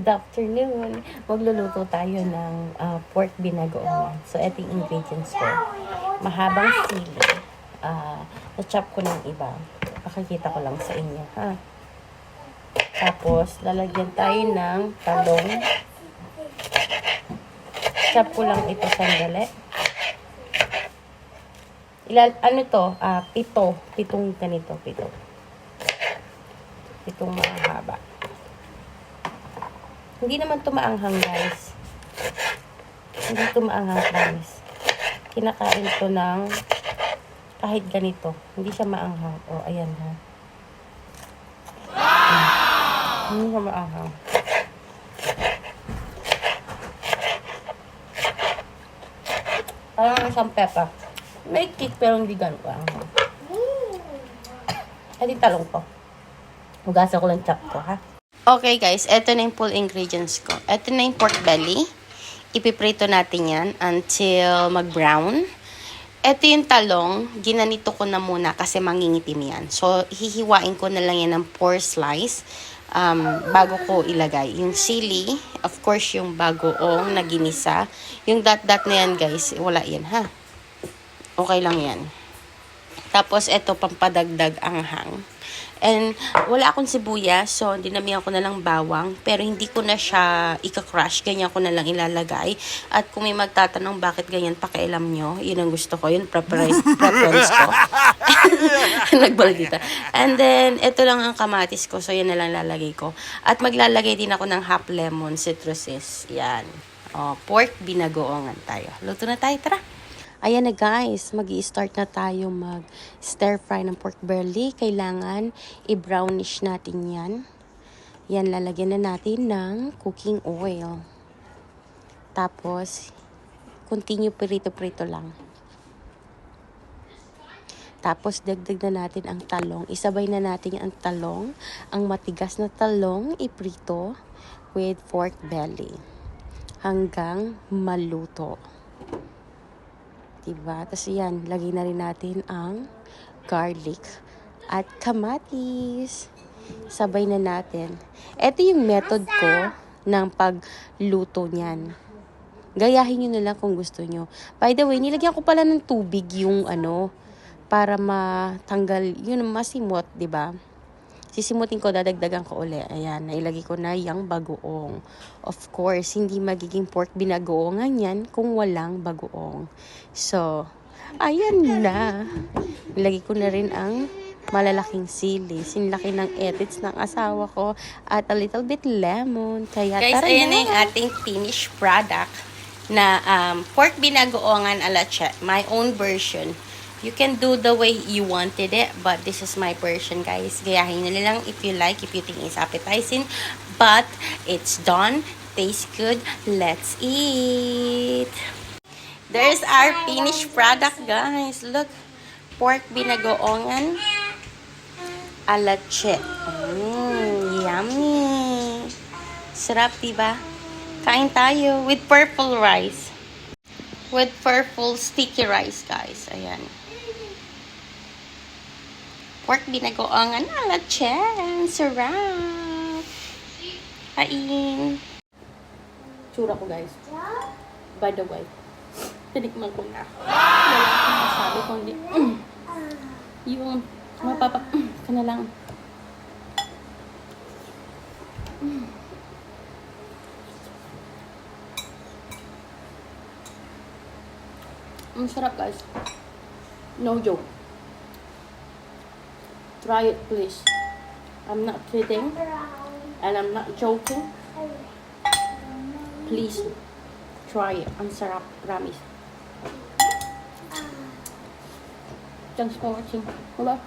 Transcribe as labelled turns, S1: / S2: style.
S1: Good afternoon. Magluluto tayo ng pork binagoongan. So, ito yung ingredients ko. Mahabang sili. Na-chop ko ng iba. Pakikita ko lang sa inyo, ha? Tapos, lalagyan tayo ng talong. Chop ko lang ito sandali. Ano to? Pitong ganito. Pitong mahaba. Hindi naman ito maanghang, guys. Hindi ito maanghang, guys. Kinakain ito ng kahit ganito. Hindi siya maanghang. O, ayan ha. Hindi siya maanghang. Parang isang pepper. May kick pero hindi ganito maanghang. Ito yung talong ko. Hugasan ko lang chop ko, ha? Okay guys, eto na yung full ingredients ko. Eto na yung pork belly. Ipiprito natin yan until mag-brown. Eto yung talong, ginanito ko na muna kasi mangingitim yan. So, hihiwain ko na lang yan ng 4 slice bago ko ilagay. Yung sili, of course yung bagoong na ginisa. Yung dot-dot na yan guys, wala yan ha. Okay lang yan. Tapos, eto pampadagdag anghang. And wala akong sibuyas, so dinamihan ko na lang bawang. Pero hindi ko na siya ika-crush, ganyan ko na lang ilalagay. At kung may magtatanong bakit ganyan, pakialam nyo. Yun ang gusto ko, yun preference ko. Nagbalik dito. And then, ito lang ang kamatis ko, so yan na lang lalagay ko. At maglalagay din ako ng half lemon citruses. Yan. O, pork binagoongan tayo. Luto na tayo, tara! Ayan na guys, mag-i-start na tayo mag-stir fry ng pork belly. Kailangan i-brownish natin yan. Yan, lalagyan na natin ng cooking oil. Tapos, continue prito-prito lang. Tapos, dagdag na natin ang talong. Isabay na natin ang talong. Ang matigas na talong, iprito with pork belly. Hanggang maluto. Diba? Tapos yan, lagay na rin natin ang garlic at kamatis. Sabay na natin. Ito yung method ko ng pagluto niyan. Gayahin nyo na lang kung gusto nyo. By the way, nilagyan ko pala ng tubig yung para matanggal, yun, masimot, diba? Sisimutin ko, dadagdagan ko uli. Ayan, nailagay ko na yung bagoong. Of course, hindi magiging pork binagoongan yan kung walang bagoong. So, ayan na. Nilagay ko na rin ang malalaking sili. Sinlaki ng edits ng asawa ko. At a little bit lemon. Kaya guys, ayan na yung ating finished product na pork binagoongan a la Che. My own version. You can do the way you wanted it, but this is my version, guys. Gayahin nyo lang if you like, if you think it's appetizing. But, it's done. Tastes good. Let's eat! There's our finished product, guys. Look. Pork binagoongan a la Che. Yummy! Sarap, diba? Kain tayo with purple rice. With purple sticky rice, guys. Ayan. Pork binagoongan a la Che. Sarap. Kain. Tsura ko, guys. By the way, tinikman ko na. Wala akong masabi kundi yung ka na lang. Ang sarap, guys. No joke. Try it, please. I'm not kidding. And I'm not joking. Please, try it. Ang sarap. Promise. Thanks for watching. Hello.